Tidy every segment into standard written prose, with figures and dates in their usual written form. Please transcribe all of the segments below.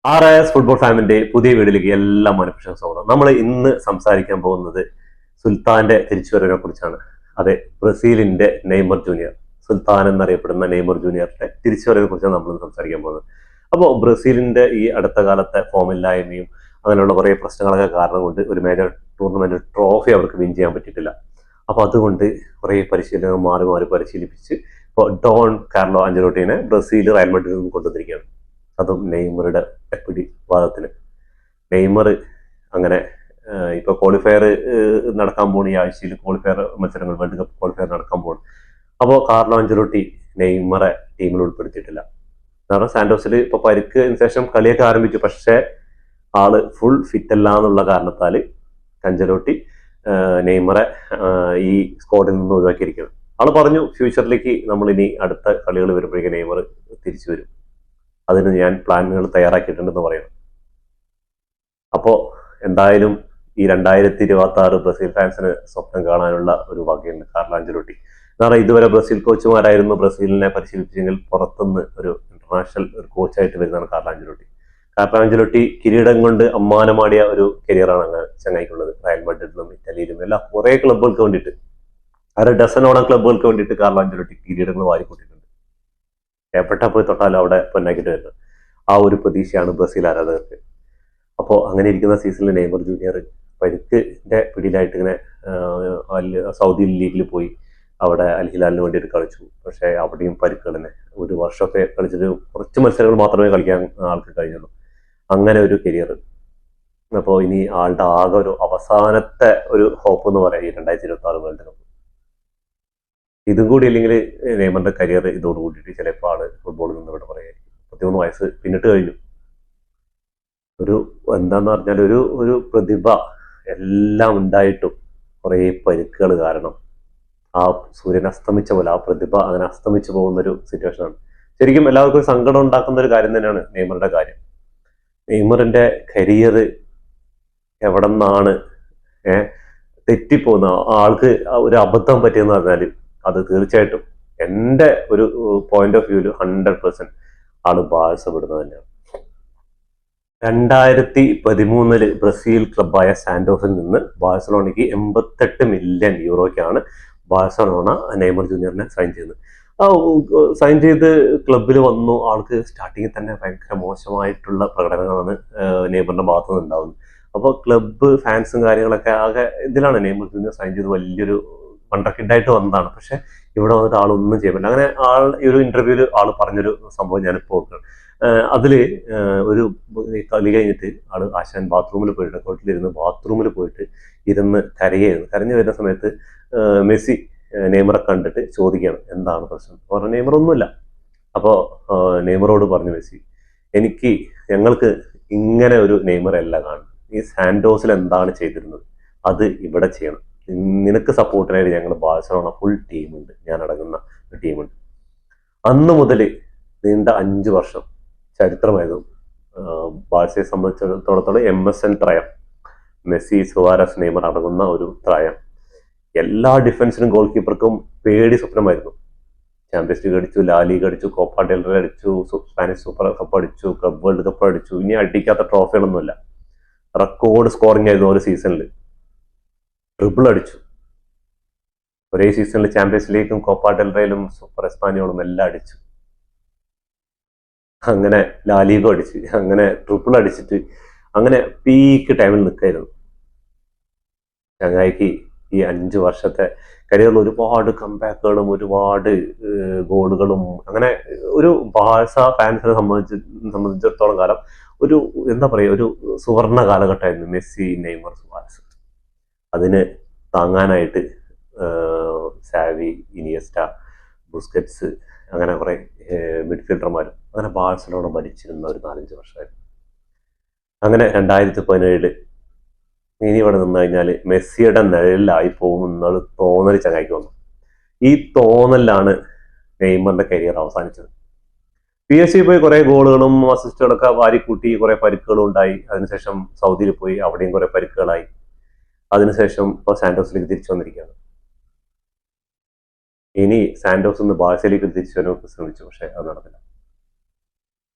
RIS football ഫാമിന്റെ പുതിയ വീഡിയോയിലേക്ക് എല്ലാ മനുഷ്യർക്കും സ്വാഗതം. നമ്മൾ ഇന്ന് സംസാരിക്കാൻ പോകുന്നത് സുൽത്താന്റെ തിരിച്ചുവരവിനെ കുറിച്ചാണ്. അതെ, ബ്രസീലിന്റെ നെയ്മർ ജൂനിയർ, സുൽത്താൻ എന്നറിയപ്പെടുന്ന നെയ്മർ ജൂനിയറിന്റെ തിരിച്ചുവരവിനെ കുറിച്ചാണ് നമ്മൾ സംസാരിക്കാൻ പോകുന്നത്. അപ്പോൾ ബ്രസീലിന്റെ ഈ അടുത്ത കാലത്തെ ഫോമില്ലായ്മയും അങ്ങനെയുള്ള കുറേ പ്രശ്നങ്ങളൊക്കെ കാരണം കൊണ്ട് ഒരു മേജർ ടൂർണമെന്റ് ട്രോഫി അവർക്ക് വിൻ ചെയ്യാൻ പറ്റിയിട്ടില്ല. അപ്പോൾ അതുകൊണ്ട് കുറേ പരിശീലകർ മാറി മാറി പരിശീലിപ്പിച്ച് ഇപ്പോൾ ഡോൺ കാർലോ അഞ്ചലോട്ടിനെ ബ്രസീൽ റയൽ മാഡ്രിഡിൽ നിന്ന് കൊണ്ടുവന്നിരിക്കുകയാണ്. അതും നെയ്മറുടെ പിടിവാദത്തിന്. നെയ്മർ അങ്ങനെ ഇപ്പൊ ക്വാളിഫയർ നടക്കാൻ പോണ ഈ ആഴ്ചയിൽ ക്വാളിഫയർ മത്സരങ്ങൾ, വേൾഡ് കപ്പ് ക്വാളിഫയർ നടക്കാൻ പോകണം. അപ്പോൾ കാർലോ അഞ്ചലോട്ടി നെയ്മറെ ടീമിൽ ഉൾപ്പെടുത്തിയിട്ടില്ല. കാരണം സാന്റോസിൽ ഇപ്പൊ പരിക്കിന് ശേഷം കളിയൊക്കെ ആരംഭിച്ചു, പക്ഷേ ആള് ഫുൾ ഫിറ്റ് അല്ല എന്നുള്ള കാരണത്താൽ അഞ്ചലോട്ടി നെയ്മറെ ഈ സ്ക്വാഡിൽ നിന്ന് ഒഴിവാക്കിയിരിക്കണം. ആള് പറഞ്ഞു ഫ്യൂച്ചറിലേക്ക് നമ്മൾ ഇനി അടുത്ത കളികൾ വരുമ്പോഴേക്കും നെയ്മർ തിരിച്ചു വരും, അതിന് ഞാൻ പ്ലാനുകൾ തയ്യാറാക്കിയിട്ടുണ്ടെന്ന് പറയണം. അപ്പോൾ എന്തായാലും ഈ 2026 ബ്രസീൽ ഫാൻസിന് സ്വപ്നം കാണാനുള്ള ഒരു വകയുണ്ട് കാർലോ അഞ്ചലോട്ടി. കാരണം ഇതുവരെ ബ്രസീൽ കോച്ചുമാരായിരുന്നു ബ്രസീലിനെ പരിശീലിപ്പിച്ചെങ്കിൽ പുറത്തുനിന്ന് ഒരു ഇന്റർനാഷണൽ ഒരു കോച്ചായിട്ട് വരുന്നതാണ് കാർലോ അഞ്ചലോട്ടി. കാർലോ അഞ്ചലോട്ടി കിരീടം കൊണ്ട് അമ്മാനമാടിയ ഒരു കരിയറാണ് അങ്ങനെ ചങ്ങായിക്കുള്ളത്. റയൽ മാഡ്രിഡിലും ഇറ്റലിയിലും എല്ലാം കുറേ ക്ലബ്ബുകൾക്ക് വേണ്ടിയിട്ട്, അര ഡസനോളം ക്ലബ്ബുകൾക്ക് വേണ്ടിയിട്ട് കാർലോ അഞ്ചലോട്ടി കിരീടങ്ങൾ വാരിക്കൂട്ടിയിട്ടുണ്ട്. എവിടെ പോയി തൊട്ടാലും അവിടെ പൊന്നാക്കിയിട്ട് വരുന്നത്. ആ ഒരു പ്രതീക്ഷയാണ് ബ്രസീൽ ആരാധകർക്ക്. അപ്പോൾ അങ്ങനെ ഇരിക്കുന്ന സീസണിൽ നെയ്മർ ജൂനിയർ പരിക്കിന്റെ പിടിയിലായിട്ട് ഇങ്ങനെ സൗദി ലീഗിൽ പോയി അവിടെ അൽ ഹിലാലിന് വേണ്ടിയിട്ട് കളിച്ചു. പക്ഷേ അവിടെയും പരിക്കുകൾ തന്നെ. ഒരു വർഷമൊക്കെ കളിച്ചിട്ട് കുറച്ച് മത്സരങ്ങൾ മാത്രമേ കളിക്കാൻ ആൾക്ക് കഴിഞ്ഞുള്ളൂ. അങ്ങനെ ഒരു കരിയർ. അപ്പോൾ ഇനി ആളുടെ ആകെ ഒരു അവസാനത്തെ ഒരു ഹോപ്പ് എന്ന് പറയാം ഈ 2026 വേൾഡ് കപ്പ്. ഇതും കൂടി ഇല്ലെങ്കിൽ നെയ്മറിന്റെ കരിയർ ഇതോട് കൂടിയിട്ട് ചിലപ്പോൾ ആള് ഫുട്ബോളിൽ നിന്ന് ഇവിടെ പറയായിരിക്കും. 31 വയസ്സ് പിന്നിട്ട് കഴിഞ്ഞു. ഒരു എന്താന്ന് പറഞ്ഞാൽ ഒരു പ്രതിഭ എല്ലാം ഉണ്ടായിട്ടും കുറേ പരിക്കുകൾ കാരണം ആ സൂര്യൻ അസ്തമിച്ച പോലെ ആ പ്രതിഭ അങ്ങനെ അസ്തമിച്ചു പോകുന്നൊരു സിറ്റുവേഷനാണ്. ശരിക്കും എല്ലാവർക്കും സങ്കടം ഉണ്ടാക്കുന്ന ഒരു കാര്യം തന്നെയാണ് നെയ്മറുടെ കാര്യം. നെയ്മറിന്റെ കരിയർ എവിടെ നിന്നാണ് തെറ്റിപ്പോകുന്ന ആൾക്ക് ഒരു അബദ്ധം പറ്റിയെന്ന് പറഞ്ഞാൽ അത് തീർച്ചയായിട്ടും എൻ്റെ ഒരു പോയിന്റ് ഓഫ് വ്യൂവിൽ 100% ആള് ബാഴ്സ വിടുന്നത് തന്നെയാണ്. 2013 ബ്രസീൽ ക്ലബായ സാന്റോസിൽ നിന്ന് ബാഴ്സലോണയ്ക്ക് 88 മില്യൺ യൂറോയ്ക്കാണ് ബാഴ്സലോണ നെയ്മർ ജൂനിയറിനെ സൈൻ ചെയ്യുന്നത്. സൈൻ ചെയ്ത് ക്ലബിൽ വന്നു. ആൾക്ക് സ്റ്റാർട്ടിങ്ങിൽ തന്നെ ഭയങ്കര മോശമായിട്ടുള്ള പ്രകടനങ്ങളാണ് നെയ്മറിന്റെ ഭാഗത്തു നിന്ന് ഉണ്ടാവുന്നത്. അപ്പോൾ ക്ലബ്ബ് ഫാൻസും കാര്യങ്ങളൊക്കെ ആകെ ഇതിലാണ്. നെയ്മർ ജൂനിയർ സൈൻ ചെയ്ത് വലിയൊരു വണ്ടർകിഡായിട്ട് വന്നതാണ്. പക്ഷെ ഇവിടെ വന്നിട്ട് ആളൊന്നും ചെയ്യാൻ പറ്റില്ല. അങ്ങനെ ഈ ഒരു ഇന്റർവ്യൂവിൽ ആള് പറഞ്ഞൊരു സംഭവം ഞാനിപ്പോൾ അതില് ഒരു കളി കഴിഞ്ഞിട്ട് ആള് ആശാൻ ബാത്റൂമിൽ പോയിട്ട് കോട്ടിലിരുന്ന് ബാത്റൂമിൽ പോയിട്ട് ഇരുന്ന് കരയായിരുന്നു. കരഞ്ഞു വരുന്ന സമയത്ത് മെസ്സി നെയ്മറെ കണ്ടിട്ട് ചോദിക്കുകയാണ് എന്താണ് പ്രശ്നം. പറഞ്ഞ നെയ്മർ ഒന്നുമില്ല. അപ്പോൾ നെയ്മറോട് പറഞ്ഞു മെസ്സി, ഞങ്ങൾക്ക് ഇങ്ങനെ ഒരു നെയ്മർ അല്ല കാണുന്നത്. ഈ സാന്റോസിൽ എന്താണ് ചെയ്തിരുന്നത് അത് ഇവിടെ ചെയ്യണം. നിനക്ക് സപ്പോർട്ടിനായിട്ട് ഞങ്ങൾ ബാഴ്സലോണ ഫുൾ ടീമുണ്ട്, ഞാൻ അടങ്ങുന്ന ഒരു ടീമുണ്ട്. അന്ന് മുതൽ നീണ്ട 5 വർഷം ചരിത്രമായിരുന്നു ബാഴ്സയെ സംബന്ധിച്ചിടത്തോളം. MSN ത്രയം, മെസ്സി, സുവാരസ്, നെയ്മർ അടങ്ങുന്ന ഒരു ത്രയം. എല്ലാ ഡിഫൻസിനും ഗോൾ കീപ്പർക്കും പേടി സ്വപ്നമായിരുന്നു. ചാമ്പ്യൻസ് ലീഗ് അടിച്ചു, ലാ ലീഗ് അടിച്ചു, കോപ്പ ഡെൽ റേ അടിച്ചു, സ്പാനിഷ് സൂപ്പർ കപ്പ് അടിച്ചു, ക്ലബ് വേൾഡ് കപ്പ് അടിച്ചു. ഇനി അടിക്കാത്ത ട്രോഫികളൊന്നുമില്ല. റെക്കോർഡ് സ്കോറിംഗ് ആയിരുന്നു ഒരു സീസണിൽ. ട്രിപ്പിൾ അടിച്ചു ഒരേ സീസണിൽ. ചാമ്പ്യൻസ് ലീഗും കോപ്പ ഡെൽ റേയിലും സൂപ്പർ എസ്പാനിയോളും എല്ലാം അടിച്ചു. അങ്ങനെ ലാലീഗും അടിച്ച്, അങ്ങനെ ട്രിപ്പിൾ അടിച്ചിട്ട് അങ്ങനെ പീക്ക് ടൈമിൽ നിൽക്കായിരുന്നു ചങ്ങായിക്ക്. ഈ 5 വർഷത്തെ കരിയറിൽ ഒരുപാട് കംബാക്കുകളും ഒരുപാട് ഗോളുകളും, അങ്ങനെ ഒരു ബാഴ്സ ഫാൻസിനെ സംബന്ധിച്ചിടത്തോളം കാലം ഒരു എന്താ പറയുക, ഒരു സുവർണ കാലഘട്ടമായിരുന്നു മെസ്സി, നെയ്മർ, സുവാരസ്. അതിന് താങ്ങാനായിട്ട് സാവി, ഇനിയസ്റ്റ, ബുസ്കറ്റ്സ്, അങ്ങനെ കുറെ മിഡ്ഫീൽഡർമാരും അങ്ങനെ ബാഴ്സലോണ ഭരിച്ചിരുന്ന ഒരു 4-5 വർഷമായിരുന്നു. അങ്ങനെ 2017 ഇനി ഇവിടെ നിന്ന് കഴിഞ്ഞാൽ മെസ്സിയുടെ നിഴലിലായി പോകുമെന്നുള്ള തോന്നൽ ചങ്ങായിക്ക് വന്നു. ഈ തോന്നലാണ് നെയ്മറിന്റെ കരിയർ അവസാനിച്ചത്. PSG പോയി കുറെ ഗോളുകളും അസിസ്റ്റുകളൊക്കെ വാരിക്കൂട്ടി, കുറെ പരിക്കുകളും ഉണ്ടായി. അതിനുശേഷം സൗദിയിൽ പോയി, അവിടെയും കുറെ പരിക്കുകളായി. അതിനുശേഷം ഇപ്പോൾ സാന്റോസിലേക്ക് തിരിച്ചു വന്നിരിക്കുകയാണ്. ഇനി സാന്റോസ് നിന്ന് ബാഴ്സയിലേക്ക് തിരിച്ചു വരാൻ ശ്രമിച്ചു, പക്ഷെ അത് നടന്നില്ല.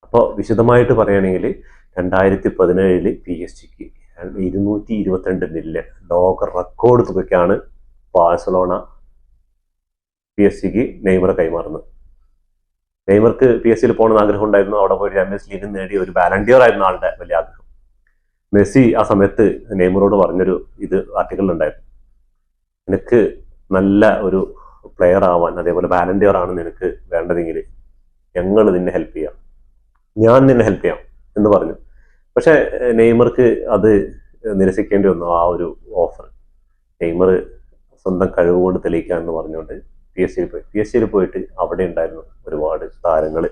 അപ്പോൾ വിശദമായിട്ട് പറയുകയാണെങ്കിൽ 2017 PSG 222 മില്യൺ ലോക റെക്കോർഡ് തുകയ്ക്കാണ് ബാഴ്സലോണ PSG നെയ്മറെ കൈമാറുന്നത്. നെയ്മർക്ക് PSG പോകണമെന്ന് ആഗ്രഹം ഉണ്ടായിരുന്നു. അവിടെ പോയി ചാമ്പ്യൻസ് ലീഗ് നേടിയ ഒരു ബാലൻഡിയർ ആയിരുന്നു ആളുടെ വലിയ ആഗ്രഹം. മെസ്സി ആ സമയത്ത് നെയ്മറോട് പറഞ്ഞൊരു ആർട്ടിക്കിൾ ഉണ്ടായിരുന്നു, നിനക്ക് നല്ല ഒരു പ്ലെയർ ആവാൻ, അതേപോലെ ബാലൻഡിയർ ആണ് നിനക്ക് വേണ്ടതെങ്കിൽ ഞങ്ങൾ നിന്നെ ഹെൽപ്പ് ചെയ്യാം, ഞാൻ നിന്നെ ഹെൽപ്പ് ചെയ്യാം എന്ന് പറഞ്ഞു. പക്ഷെ നെയ്മർക്ക് അത് നിരസിക്കേണ്ടി വന്നു ആ ഒരു ഓഫർ. നെയ്മർ സ്വന്തം കഴിവുകൊണ്ട് തെളിയിക്കുക എന്ന് പറഞ്ഞുകൊണ്ട് PSG പോയിട്ട് അവിടെ ഉണ്ടായിരുന്നു ഒരുപാട് താരങ്ങൾ.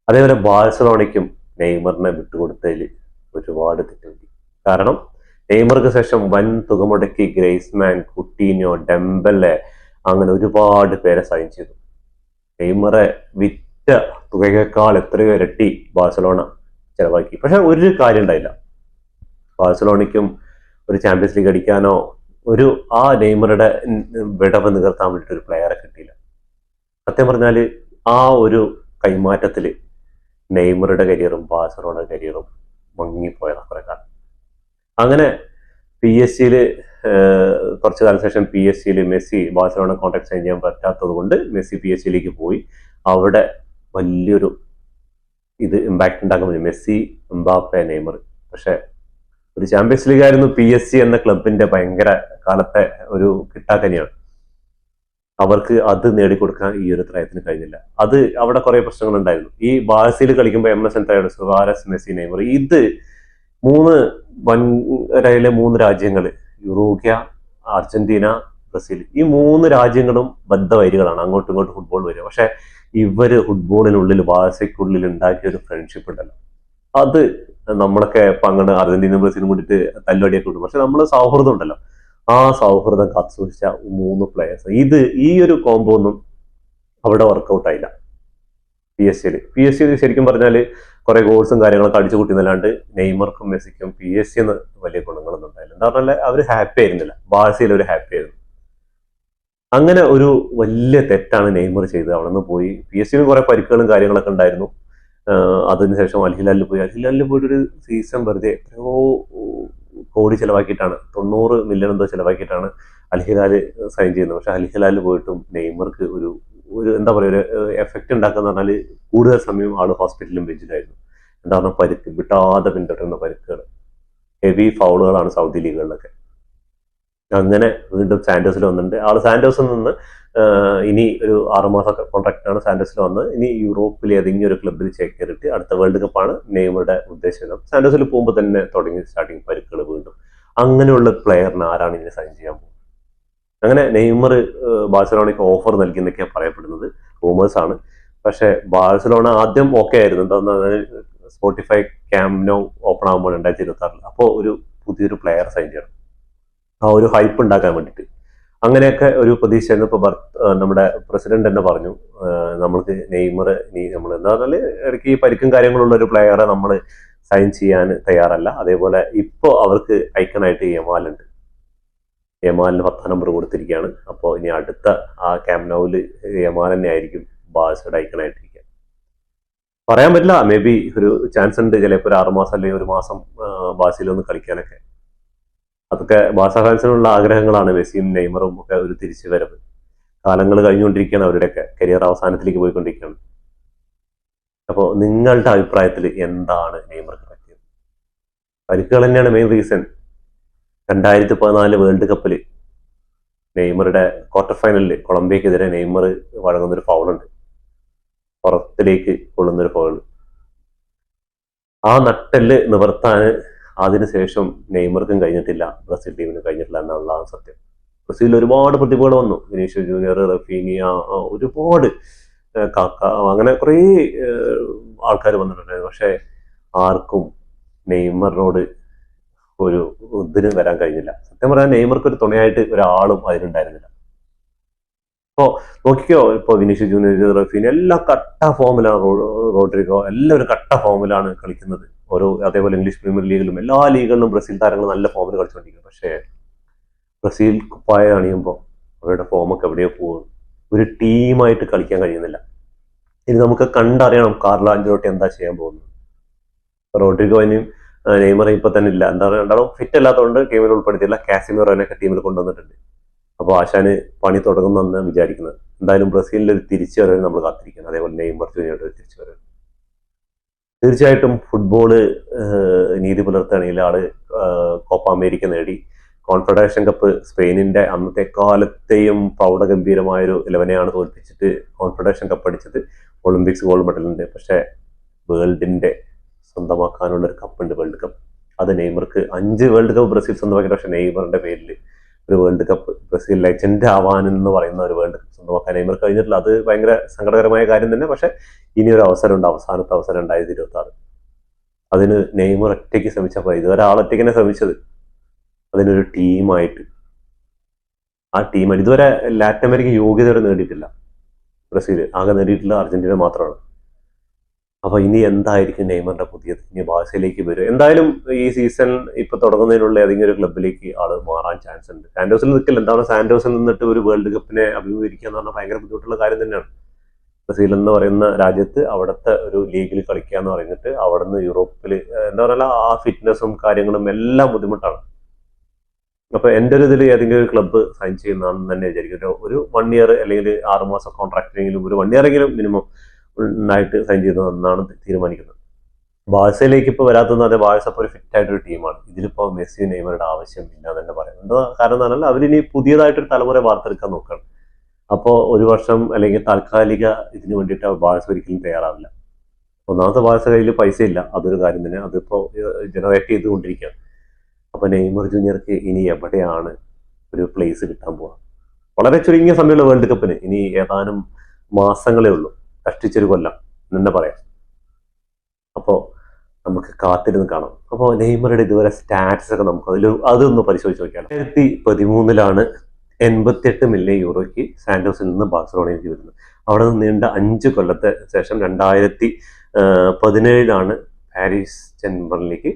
അതേപോലെ ബാഴ്സലോണയ്ക്കും നെയ്മറിനെ വിട്ടുകൊടുത്തതിൽ ഒരുപാട് തെറ്റുപറ്റി. കാരണം നെയ്മർക്ക് ശേഷം വൻ തുക മുടക്കി ഗ്രേസ്മാൻ, കുട്ടീനോ, ഡെംബലെ അങ്ങനെ ഒരുപാട് പേരെ സൈൻ ചെയ്തു. നെയ്മറെ വിറ്റ തുകയേക്കാൾ എത്രയോ ഇരട്ടി ബാഴ്സലോണ ചെലവാക്കി. പക്ഷെ ഒരു കാര്യം ഉണ്ടായില്ല, ബാഴ്സലോണയ്ക്കും ഒരു ചാമ്പ്യൻസ് ലീഗ് അടിക്കാനോ ആ നെയ്മറുടെ വിടവ് നികർത്താൻ വേണ്ടിയിട്ട് ഒരു പ്ലെയറെ കിട്ടിയില്ല. സത്യം പറഞ്ഞാൽ ആ ഒരു കൈമാറ്റത്തിൽ നെയ്മറുടെ കരിയറും ബാഴ്സലോണ കരിയറും മങ്ങിപ്പോയതാണ് കുറെ കാലം. അങ്ങനെ PSG കുറച്ചു കാലം ശേഷം PSG Messi Barcelona contract sign ചെയ്യാൻ പറ്റാത്തത് കൊണ്ട് മെസ്സി PSG പോയി. അവിടെ വലിയൊരു ഇമ്പാക്ട് ഉണ്ടാക്കാൻ പറ്റും, മെസ്സി, എംബാപ്പെ, നെയ്മർ. പക്ഷെ ഒരു ചാമ്പ്യൻസ് ലീഗ് ആയിരുന്നു PSG എന്ന ക്ലബിന്റെ ഭയങ്കര കാലത്തെ ഒരു കിട്ടാക്കനിയാണ്. അവർക്ക് അത് നേടിക്കൊടുക്കാൻ ഈ ഒരു ത്രയത്തിന് കഴിഞ്ഞില്ല. അത് അവിടെ കുറെ പ്രശ്നങ്ങൾ ഉണ്ടായിരുന്നു. ഈ ബാഴ്സയിൽ കളിക്കുമ്പോൾ MSN ത്രയോട് സുവാരസ്, മെസ്സി, നെയ്മർ, ഇത് മൂന്ന് രാജ്യങ്ങൾ, യുറൂഗ്യ, അർജന്റീന, ബ്രസീൽ, ഈ മൂന്ന് രാജ്യങ്ങളും ബദ്ധവൈരികളാണ്, അങ്ങോട്ടും ഇങ്ങോട്ടും ഫുട്ബോൾ വരിക. പക്ഷെ ഇവര് ഫുട്ബോളിനുള്ളിൽ, ബാഴ്സയ്ക്കുള്ളിൽ ഉണ്ടാക്കിയ ഒരു ഫ്രണ്ട്ഷിപ്പ് ഉണ്ടല്ലോ, അത് നമ്മളൊക്കെ ഇപ്പൊ അങ്ങനെ അർജന്റീനയും ബ്രസീലും കൂടിയിട്ട് തല്ലുവടിയൊക്കെ കിട്ടും. പക്ഷെ നമ്മൾ സൗഹൃദം ഉണ്ടല്ലോ, ആ സൗഹൃദം കാത്തുസൂക്ഷിച്ച മൂന്ന് പ്ലേയേഴ്സ്, ഈ ഒരു കോംബോ ഒന്നും അവിടെ വർക്കൗട്ട് ആയില്ല PSG ശരിക്കും പറഞ്ഞാൽ കുറെ ഗോൾസും കാര്യങ്ങളൊക്കെ അടിച്ചു കൂട്ടിന്നല്ലാണ്ട് നെയ്മർക്കും മെസ്സിക്കും PSG വലിയ ഗുണങ്ങളൊന്നും ഉണ്ടായില്ല. എന്താ പറഞ്ഞാൽ അവർ ഹാപ്പി ആയിരുന്നില്ല, ബാഴ്സയിൽ ഒരു ഹാപ്പി ആയിരുന്നു. അങ്ങനെ ഒരു വലിയ തെറ്റാണ് നെയ്മർ ചെയ്തത്. അവിടെ നിന്ന് പോയി PSG കുറെ പരിക്കുകളും കാര്യങ്ങളൊക്കെ ഉണ്ടായിരുന്നു. അതിനുശേഷം അൽഹിലാലിൽ പോയിട്ടൊരു സീസൺ വെറുതെ എത്രയോ കോടി ചെലവാക്കിയിട്ടാണ്, 90 മില്യൺ എന്തോ ചെലവാക്കിയിട്ടാണ് അൽഹിലാൽ സൈൻ ചെയ്യുന്നത്. പക്ഷെ അൽഹിലാലിൽ പോയിട്ടും നെയ്മർക്ക് ഒരു എന്താ പറയുക, ഒരു എഫക്റ്റ് ഉണ്ടാക്കുന്ന പറഞ്ഞാൽ കൂടുതൽ സമയം ആള് ഹോസ്പിറ്റലിലും ബെഞ്ചിലായിരുന്നു. എന്താ പറഞ്ഞാൽ പരിക്ക് വിട്ടാതെ പിന്തുടരുന്ന പരിക്കുകൾ, ഹെവി ഫൗളുകളാണ് സൗദി ലീഗുകളിലൊക്കെ. അങ്ങനെ വീണ്ടും സാന്റോസിൽ വന്നിട്ടുണ്ട് ആള്. സാന്റോസിൽ നിന്ന് ഇനി ഒരു 6 മാസം കോൺട്രാക്റ്റാണ് സാന്റോസിൽ വന്ന്, ഇനി യൂറോപ്പിൽ ഏതെങ്കിലും ഒരു ക്ലബ്ബിൽ ചേക്കേറിട്ട് അടുത്ത വേൾഡ് കപ്പാണ് നെയ്മറുടെ ഉദ്ദേശം. സാന്റോസിൽ പോകുമ്പോൾ തന്നെ തുടങ്ങി സ്റ്റാർട്ടിങ് പരിക്കുകൾ വീണ്ടും. അങ്ങനെയുള്ള പ്ലെയറിന് ആരാണ് ഇനി സൈൻ ചെയ്യാൻ പോകുന്നത്? അങ്ങനെ നെയ്മർ ബാഴ്സലോണയ്ക്ക് ഓഫർ നൽകിയെന്നൊക്കെയാണ് പറയപ്പെടുന്നത്, റൂമേഴ്സ് ആണ്. പക്ഷെ ബാഴ്സലോണ ആദ്യം ഓക്കെ ആയിരുന്നു, എന്താ സ്പോട്ടിഫൈ ക്യാമ്പ് നൗ ഓപ്പൺ ആകുമ്പോൾ 2026 അപ്പോൾ ഒരു പുതിയൊരു പ്ലെയർ സൈൻ ചെയ്യണം, ആ ഒരു ഹൈപ്പ് ഉണ്ടാക്കാൻ വേണ്ടിയിട്ട്. അങ്ങനെയൊക്കെ ഒരു പ്രതീക്ഷയായിരുന്നു. ഇപ്പൊ നമ്മുടെ പ്രസിഡന്റ് തന്നെ പറഞ്ഞു, നമ്മൾക്ക് നെയ്മർ ഇനി നമ്മൾ എന്താ പറഞ്ഞാൽ ഇടയ്ക്ക് ഈ പരിക്കും കാര്യങ്ങളുള്ള ഒരു പ്ലെയറെ നമ്മൾ സൈൻ ചെയ്യാൻ തയ്യാറല്ല. അതേപോലെ ഇപ്പോൾ അവർക്ക് ഐക്കണായിട്ട് യമാലുണ്ട്, യമാലിന് 10 നമ്പർ കൊടുത്തിരിക്കുകയാണ്. അപ്പോൾ ഇനി അടുത്ത ആ ക്യാമ്പ് നൗവിൽ യമാൽ തന്നെ ആയിരിക്കും ബാഴ്സയുടെ ഐക്കണായിട്ടിരിക്കുക. പറയാൻ പറ്റില്ല, മേ ബി ഒരു ചാൻസ് ഉണ്ട് ചിലപ്പോൾ ഒരു 6 മാസം അല്ലെങ്കിൽ 1 മാസം ബാഴ്സയിലൊന്ന് കളിക്കാനൊക്കെ. അതൊക്കെ ബാഴ്സ ഫാൻസിനുള്ള ആഗ്രഹങ്ങളാണ്, മെസ്സിയും നെയ്മറും ഒക്കെ ഒരു തിരിച്ചു വരവ്. കാലങ്ങൾ കഴിഞ്ഞുകൊണ്ടിരിക്കുകയാണ്, അവരുടെയൊക്കെ കരിയർ അവസാനത്തിലേക്ക് പോയിക്കൊണ്ടിരിക്കുകയാണ്. അപ്പോൾ നിങ്ങളുടെ അഭിപ്രായത്തിൽ എന്താണ് നെയ്മർക്ക് പറ്റിയത്? പരിക്കുകൾ തന്നെയാണ് മെയിൻ റീസൺ. 2014 വേൾഡ് കപ്പിൽ നെയ്മറുടെ ക്വാർട്ടർ ഫൈനലിൽ കൊളംബിയക്കെതിരെ നെയ്മർ വഴങ്ങുന്നൊരു ഫൗളുണ്ട്, പുറത്തിലേക്ക് കൊള്ളുന്നൊരു ഫൗൾ. ആ നട്ടെല്ല് നിവർത്താൻ അതിനുശേഷം നെയ്മർക്കും കഴിഞ്ഞിട്ടില്ല, ബ്രസീൽ ടീമിനും കഴിഞ്ഞിട്ടില്ല എന്നുള്ളതാണ് സത്യം. ബ്രസീലിൽ ഒരുപാട് പ്രതിഭകൾ വന്നു, വിനീഷ്യസ് ജൂനിയർ, റഫീനിയ, ഒരുപാട് കാക്ക, അങ്ങനെ കുറേ ആൾക്കാർ വന്നിട്ടുണ്ടായിരുന്നു. പക്ഷെ ആർക്കും നെയ്മറിനോട് ഒരു ഇതിന് വരാൻ കഴിഞ്ഞില്ല. സത്യം പറഞ്ഞാൽ നെയ്മർക്ക് ഒരു തുണയായിട്ട് ഒരാളും അതിനുണ്ടായിരുന്നില്ല. ഇപ്പോ നോക്കിക്കോ, ഇപ്പൊ വിനീഷ്യസ് ജൂനിയർ, റഫീനി എല്ലാം കട്ട ഫോമിലാണ്, റോഡ്രിഗോ എല്ലാവരും കട്ട ഫോമിലാണ് കളിക്കുന്നത്. അതേപോലെ ഇംഗ്ലീഷ് പ്രീമിയർ ലീഗിലും എല്ലാ ലീഗുകളിലും ബ്രസീൽ താരങ്ങൾ നല്ല ഫോമിൽ കളിച്ചുകൊണ്ടിരിക്കുന്നു. പക്ഷേ ബ്രസീൽ കുപ്പായ അണിയുമ്പോൾ അവരുടെ ഫോമൊക്കെ എവിടെയോ പോകും, ഒരു ടീമായിട്ട് കളിക്കാൻ കഴിയുന്നില്ല. ഇനി നമുക്ക് കണ്ടറിയണം കാർലോ ആഞ്ചലോട്ടി എന്താ ചെയ്യാൻ പോകുന്നത്. റോഡ്രിഗോനെയും നെയ്മറും ഇപ്പൊ തന്നെ ഇല്ല, എന്താണ് രണ്ടാളും ഫിറ്റ് അല്ലാത്തതുകൊണ്ട് ടീമിൽ ഉൾപ്പെടുത്തിയില്ല. കാസിമിറോനൊക്കെ ടീമിൽ കൊണ്ടുവന്നിട്ടുണ്ട്. അപ്പോൾ ആശാന് പണി തുടങ്ങുമെന്ന് വിചാരിക്കുന്നത്. എന്തായാലും ബ്രസീലിന്റെ ഒരു തിരിച്ചു വരവ് നമ്മൾ കാത്തിരിക്കുന്നത്, അതേപോലെ നെയ്മർ ജൂനിയറുടെ ഒരു തിരിച്ചു വരവ്. തീർച്ചയായിട്ടും ഫുട്ബോള് നീതി പുലർത്തുകയാണെങ്കിൽ ആള് കോപ്പ അമേരിക്ക നേടി, കോൺഫെഡറേഷൻ കപ്പ് സ്പെയിനിന്റെ അന്നത്തെ കാലത്തെയും പ്രൗഢഗംഭീരമായൊരു 11നെയാണ് തോൽപ്പിച്ചിട്ട് കോൺഫെഡറേഷൻ കപ്പ് അടിച്ചത്. ഒളിമ്പിക്സ് ഗോൾഡ് മെഡലുണ്ട്. പക്ഷെ വേൾഡിന്റെ സ്വന്തമാക്കാനുള്ള ഒരു കപ്പുണ്ട്, വേൾഡ് കപ്പ്. അത് നെയ്മർക്ക് 5 വേൾഡ് കപ്പ് ബ്രസീൽ സ്വന്തമാക്കിയിട്ട്, പക്ഷെ നെയ്മറിന്റെ പേരിൽ ഒരു വേൾഡ് കപ്പ്, ബ്രസീൽ ലെജൻഡ് ആവാൻ എന്ന് പറയുന്ന ഒരു വേൾഡ് കപ്പ് സ്വന്തമാക്കാൻ നെയ്മർ കഴിഞ്ഞിട്ടില്ല. അത് ഭയങ്കര സങ്കടകരമായ കാര്യം തന്നെ. പക്ഷെ ഇനിയൊരു അവസരമുണ്ട്, അവസാനത്തെ അവസരം 2026. അതിന് നെയ്മർ ഒറ്റയ്ക്ക് ശ്രമിച്ചപ്പോൾ ഇതുവരെ ആളൊറ്റയ്ക്ക് തന്നെ ശ്രമിച്ചത്. അതിനൊരു ടീമായിട്ട്, ആ ടീമായിട്ട് ഇതുവരെ ലാറ്റിൻ അമേരിക്ക യോഗ്യത വരെ നേടിയിട്ടില്ല ബ്രസീൽ. ആകെ നേടിയിട്ടുള്ള അർജന്റീന മാത്രമാണ്. അപ്പൊ ഇനി എന്തായിരിക്കും നെയ്മറിന്റെ പുതിയത്? ഇനി ബാഴ്സയിലേക്ക് വരും. എന്തായാലും ഈ സീസൺ ഇപ്പൊ തുടങ്ങുന്നതിനുള്ള ഏതെങ്കിലും ഒരു ക്ലബിലേക്ക് ആള് മാറാൻ ചാൻസ് ഉണ്ട്. സാന്റോസിൽ നിൽക്കില്ല. എന്താണ് സാന്റോസിൽ നിന്നിട്ട് ഒരു വേൾഡ് കപ്പിനെ അഭിമുഖീകരിക്കുക എന്ന് പറഞ്ഞാൽ ഭയങ്കര ബുദ്ധിമുട്ടുള്ള കാര്യം തന്നെയാണ്. ബ്രസീൽ എന്ന് പറയുന്ന രാജ്യത്ത് അവിടുത്തെ ഒരു ലീഗിൽ കളിക്കുക എന്ന് പറഞ്ഞിട്ട് അവിടെ നിന്ന് യൂറോപ്പിൽ എന്താ പറയുക, ആ ഫിറ്റ്നസും കാര്യങ്ങളും എല്ലാം ബുദ്ധിമുട്ടാണ്. അപ്പൊ എൻ്റെ ഒരു ഇതിൽ ഏതെങ്കിലും ഒരു ക്ലബ്ബ് സൈൻ ചെയ്യുന്നതാണെന്ന് തന്നെ വിചാരിക്കും. ഒരു 1 ഇയർ അല്ലെങ്കിൽ 6 മാസം കോൺട്രാക്റ്റിനെങ്കിലും ഒരു 1 ഇയർ എങ്കിലും മിനിമം ആയിട്ട് സൈൻ ചെയ്യുന്നതെന്നാണ് തീരുമാനിക്കുന്നത്. ബാഴ്സയിലേക്ക് ഇപ്പോൾ വരാത്തതെന്ന് പറഞ്ഞാൽ ബാഴ്സ ഇപ്പോൾ ഒരു ഫിറ്റ് ആയിട്ടൊരു ടീമാണ്. ഇതിലിപ്പോൾ മെസ്സി നെയ്മറുടെ ആവശ്യമില്ല എന്ന് തന്നെ പറയുന്നത്. കാരണം എന്ന് പറഞ്ഞാൽ അവരിനി പുതിയതായിട്ടൊരു തലമുറ വാർത്തെടുക്കാൻ നോക്കണം. അപ്പോൾ ഒരു വർഷം അല്ലെങ്കിൽ താൽക്കാലിക ഇതിന് വേണ്ടിയിട്ട് ബാഴ്സ ഒരിക്കലും തയ്യാറാവില്ല. ഒന്നാമത്തെ ബാഴ്സ കയ്യിൽ പൈസ ഇല്ല, അതൊരു കാര്യം തന്നെ. അതിപ്പോൾ ജനറേറ്റ് ചെയ്തുകൊണ്ടിരിക്കുകയാണ്. അപ്പൊ നെയ്മർ ജൂനിയർക്ക് ഇനി എവിടെയാണ് ഒരു പ്ലേസ് കിട്ടാൻ പോവുക? വളരെ ചുരുങ്ങിയ സമയമുള്ള വേൾഡ് കപ്പിന് ഇനി ഏതാനും മാസങ്ങളേ ഉള്ളൂ, കഷ്ടിച്ചൊരു കൊല്ലം എന്ന് തന്നെ പറയാം. അപ്പോൾ നമുക്ക് കാത്തിരുന്ന് കാണാം. അപ്പോൾ നെയ്മറുടെ ഇതുവരെ സ്റ്റാറ്റ്സ് ഒക്കെ നമുക്ക് അതൊന്ന് പരിശോധിച്ച് നോക്കിയാണ്. 2013 88 മില്യൺ യൂറോയ്ക്ക് സാന്റോസിൽ നിന്ന് ബാഴ്സലോണയിലേക്ക് വരുന്നത്. അവിടെ നിന്ന് നീണ്ട 5 കൊല്ലത്തെ ശേഷം 2017 പാരീസ് ചെമ്പറിലേക്ക്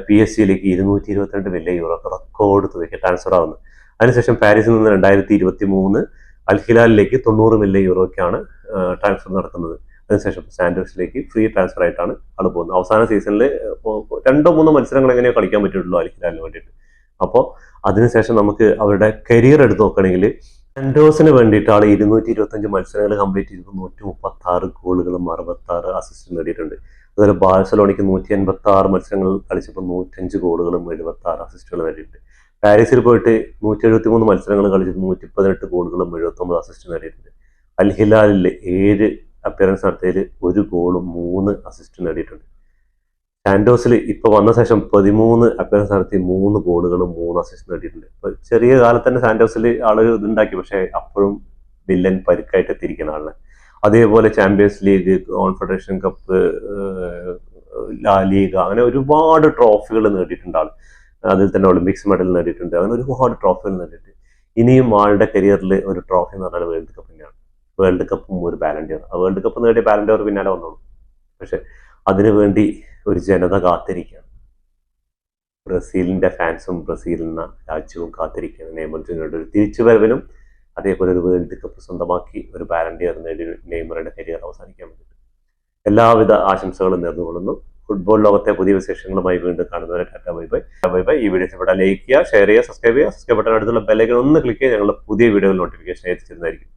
PSG 222 മില്യൺ യൂറോ റെക്കോർഡ് തുകയ്ക്ക് ട്രാൻസ്ഫർ ആവുന്നത്. അതിനുശേഷം പാരീസിൽ നിന്ന് 2023 അൽ ഹിലാലിലേക്ക് 90 മില്യൺ യൂറോയ്ക്കാണ് ട്രാൻസ്ഫർ നടക്കുന്നത്. അതിനുശേഷം സാന്റോസിലേക്ക് ഫ്രീ ട്രാൻസ്ഫർ ആയിട്ടാണ് ആള് പോകുന്നത്. അവസാന സീസണിൽ 2-3 മത്സരങ്ങൾ എങ്ങനെയോ കളിക്കാൻ പറ്റുള്ളൂ അൽ ഹിലാലിന് വേണ്ടിയിട്ട്. അപ്പോൾ അതിനുശേഷം നമുക്ക് അവരുടെ കരിയർ എടുത്ത് നോക്കുകയാണെങ്കിൽ സാന്റോസിന് വേണ്ടിയിട്ട് ആൾ 225 മത്സരങ്ങൾ കംപ്ലീറ്റ് ചെയ്തപ്പോൾ 136 ഗോളുകളും 66 അസിസ്റ്റും നേടിയിട്ടുണ്ട്. അതുപോലെ ബാഴ്സലോണയ്ക്ക് 186 മത്സരങ്ങൾ കളിച്ചപ്പോൾ 105 ഗോളുകളും 76 അസിസ്റ്റുകളും നേടിയിട്ടുണ്ട്. പാരീസിൽ പോയിട്ട് 173 മത്സരങ്ങൾ കളിച്ചപ്പോൾ 118 ഗോളുകളും 79 അസിസ്റ്റും നേടിയിട്ടുണ്ട്. അൽ ഹിലാലിൽ 7 അപ്പിയറൻസ് നടത്തിയതിൽ 1 ഗോളും 3 അസിസ്റ്റും നേടിയിട്ടുണ്ട്. സാന്റോസിൽ ഇപ്പൊ വന്ന ശേഷം 13 അപ്പിയറൻസ് നടത്തി 3 ഗോളുകളും 3 അസിസ്റ്റ് നേടിയിട്ടുണ്ട്. ഇപ്പൊ ചെറിയ കാലത്ത് തന്നെ സാന്റോസിൽ ആള് ഇതുണ്ടാക്കി, പക്ഷെ അപ്പോഴും വില്ലൻ പരിക്കായിട്ട് എത്തിയിരിക്കുന്ന ആളിനെ. അതേപോലെ ചാമ്പ്യൻസ് ലീഗ്, കോൺഫെഡറേഷൻ കപ്പ്, ലാ ലീഗ, അങ്ങനെ ഒരുപാട് ട്രോഫികൾ നേടിയിട്ടുണ്ട് ആൾ. അതിൽ തന്നെ ഒളിമ്പിക്സ് മെഡൽ നേടിയിട്ടുണ്ട്. അങ്ങനെ ഒരുപാട് ട്രോഫികൾ നേടിയിട്ടുണ്ട്. ഇനിയും ആളുടെ കരിയറിൽ ഒരു ട്രോഫി എന്ന് പറഞ്ഞാൽ വേൾഡ് കപ്പ് തന്നെയാണ്. വേൾഡ് കപ്പും ഒരു ബാലൻഡിയർ. ആ വേൾഡ് കപ്പ് നേടിയ ബാലൻഡിയർ പിന്നാലെ വന്നോളൂ. പക്ഷെ അതിനുവേണ്ടി ഒരു ജനത കാത്തിരിക്കുകയാണ്. ബ്രസീലിന്റെ ഫാൻസും ബ്രസീൽ എന്ന രാജ്യവും കാത്തിരിക്കുകയാണ് നെയ്മർ ജൂനിയറുടെ ഒരു തിരിച്ചുവരവിനും അതേപോലെ ഒരു വേൾഡ് കപ്പ് സ്വന്തമാക്കി ഒരു ബാലൻഡിയർ നേടി നെയ്മറുടെ കരിയർ അവസാനിക്കാൻ വേണ്ടിയിട്ട് എല്ലാവിധ ആശംസകളും നേർന്നുകൊള്ളുന്നു. ഫുട്ബോൾ ലോകത്തെ പുതിയ വിശേഷങ്ങളുമായി വീണ്ടും കാണുന്നവരെ ടാറ്റ ബൈ ബൈ. ഈ വീഡിയോ ഇഷ്ടപ്പെട്ടാൽ ലൈക്ക് ചെയ്യുക, ഷെയർ ചെയ്യുക, സബ്സ്ക്രൈബ് ചെയ്യുക. സബ്സ്ക്രൈബ് ബട്ടൺ അടുത്തുള്ള ബെല്ലൈക്കൺ ഒന്ന് ക്ലിക്ക് ചെയ്യുക. ഞങ്ങളുടെ പുതിയ വീഡിയോയിൽ നോട്ടിഫിക്കേഷൻ എത്തിച്ചിരുന്നതായിരിക്കും.